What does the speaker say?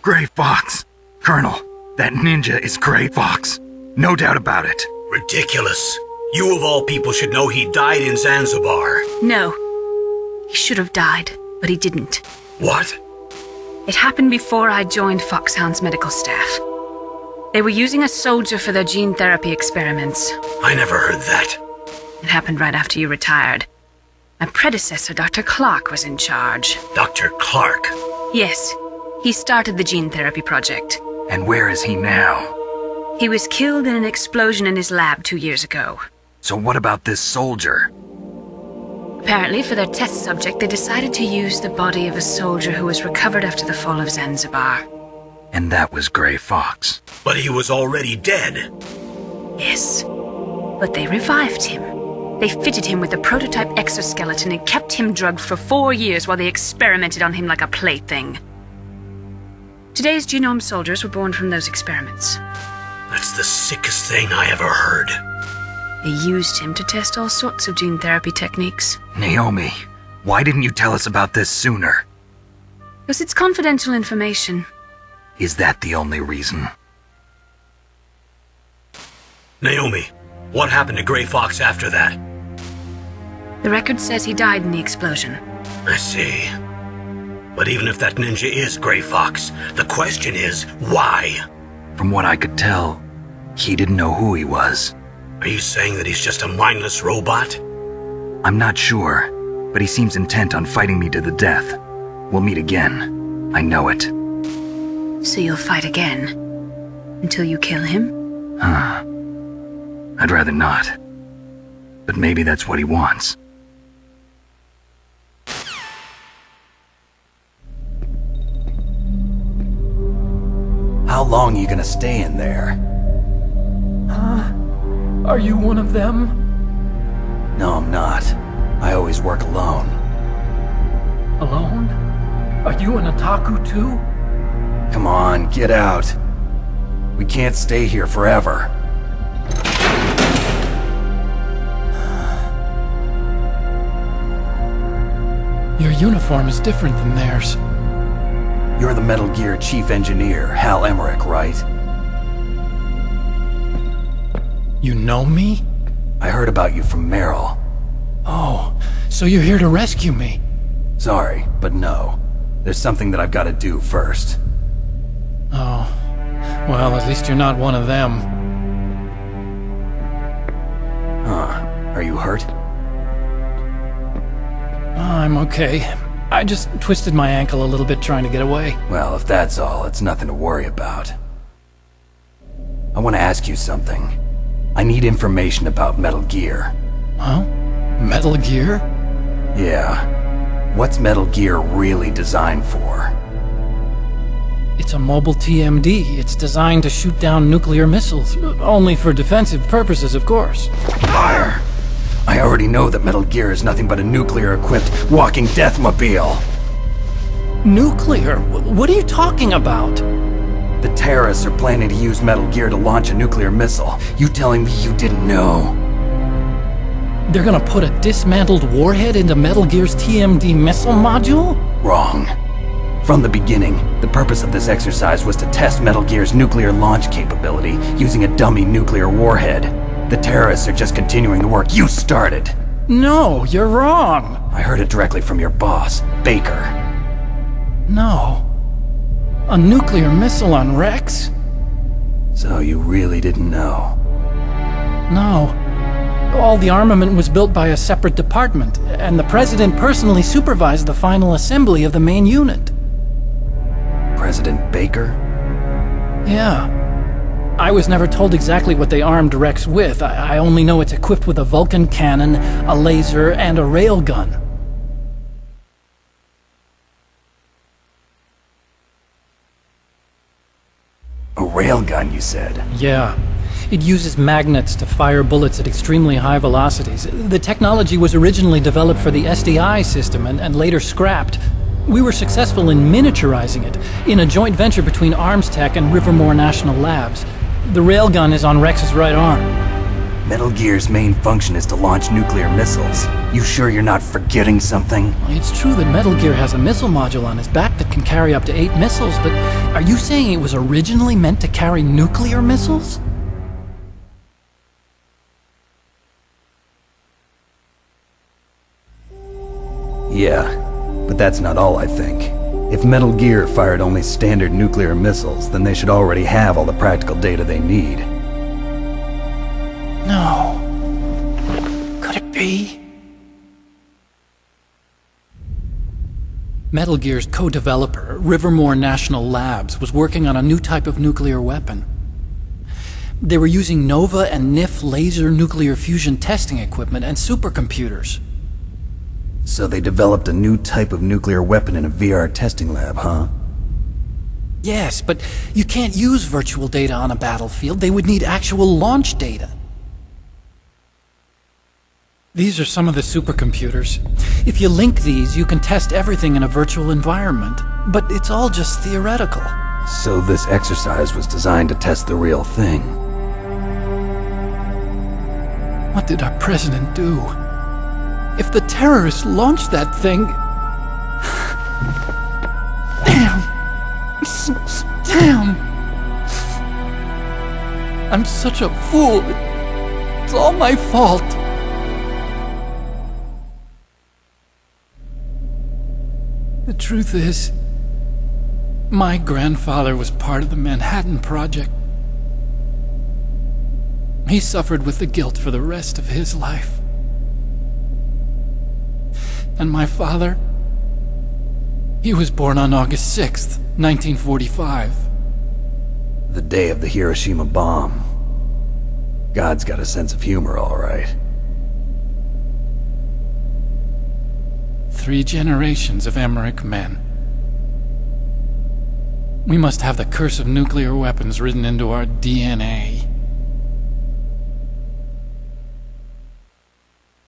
Gray Fox! Colonel, that ninja is Gray Fox. No doubt about it. Ridiculous. You of all people should know he died in Zanzibar. No. He should have died, but he didn't. What? It happened before I joined Foxhound's medical staff. They were using a soldier for their gene therapy experiments. I never heard that. It happened right after you retired. My predecessor, Dr. Clark, was in charge. Dr. Clark? Yes. He started the gene therapy project. And where is he now? He was killed in an explosion in his lab 2 years ago. So what about this soldier? Apparently, for their test subject, they decided to use the body of a soldier who was recovered after the fall of Zanzibar. And that was Gray Fox. But he was already dead. Yes. But they revived him. They fitted him with a prototype exoskeleton and kept him drugged for 4 years while they experimented on him like a plaything. Today's genome soldiers were born from those experiments. That's the sickest thing I ever heard. They used him to test all sorts of gene therapy techniques. Naomi, why didn't you tell us about this sooner? Because it's confidential information. Is that the only reason? Naomi, what happened to Gray Fox after that? The record says he died in the explosion. I see. But even if that ninja is Gray Fox, the question is, why? From what I could tell, he didn't know who he was. Are you saying that he's just a mindless robot? I'm not sure, but he seems intent on fighting me to the death. We'll meet again. I know it. So you'll fight again? Until you kill him? I'd rather not. But maybe that's what he wants. How long are you gonna stay in there? Are you one of them? No, I'm not. I always work alone. Alone? Are you an otaku too? Come on, get out. We can't stay here forever. Your uniform is different than theirs. You're the Metal Gear Chief Engineer, Hal Emmerich, right? You know me? I heard about you from Meryl. Oh, so you're here to rescue me? Sorry, but no. There's something that I've got to do first. Oh, well, at least you're not one of them. Are you hurt? I'm okay. I just twisted my ankle a little bit trying to get away. Well, if that's all, it's nothing to worry about. I want to ask you something. I need information about Metal Gear. Huh? Metal Gear? Yeah. What's Metal Gear really designed for? It's a mobile TMD. It's designed to shoot down nuclear missiles. Only for defensive purposes, of course. Fire! I already know that Metal Gear is nothing but a nuclear-equipped walking deathmobile. Nuclear? What are you talking about? The terrorists are planning to use Metal Gear to launch a nuclear missile. You telling me you didn't know? They're gonna put a dismantled warhead into Metal Gear's TMD missile module? Wrong. From the beginning, the purpose of this exercise was to test Metal Gear's nuclear launch capability using a dummy nuclear warhead. The terrorists are just continuing the work you started. No, you're wrong. I heard it directly from your boss, Baker. No. A nuclear missile on Rex? So you really didn't know? No. All the armament was built by a separate department, and the President personally supervised the final assembly of the main unit. President Baker? Yeah. I was never told exactly what they armed Rex with. I only know it's equipped with a Vulcan cannon, a laser, and a railgun. A railgun, you said? Yeah. It uses magnets to fire bullets at extremely high velocities. The technology was originally developed for the SDI system and later scrapped. We were successful in miniaturizing it, in a joint venture between Arms Tech and Rivermore National Labs. The railgun is on Rex's right arm. Metal Gear's main function is to launch nuclear missiles. You sure you're not forgetting something? It's true that Metal Gear has a missile module on his back that can carry up to 8 missiles, but are you saying it was originally meant to carry nuclear missiles? Yeah, but that's not all, I think. If Metal Gear fired only standard nuclear missiles, then they should already have all the practical data they need. No. Could it be? Metal Gear's co-developer, Rivermore National Labs, was working on a new type of nuclear weapon. They were using NOVA and NIF laser nuclear fusion testing equipment and supercomputers. So they developed a new type of nuclear weapon in a VR testing lab, huh? Yes, but you can't use virtual data on a battlefield. They would need actual launch data. These are some of the supercomputers. If you link these, you can test everything in a virtual environment. But it's all just theoretical. So this exercise was designed to test the real thing. What did our president do? If the terrorists launched that thing... Damn! Damn! I'm such a fool. It's all my fault. The truth is, my grandfather was part of the Manhattan Project. He suffered with the guilt for the rest of his life. And my father, he was born on August 6th, 1945. The day of the Hiroshima bomb. God's got a sense of humor, all right. 3 generations of Emmerich men. We must have the curse of nuclear weapons written into our DNA.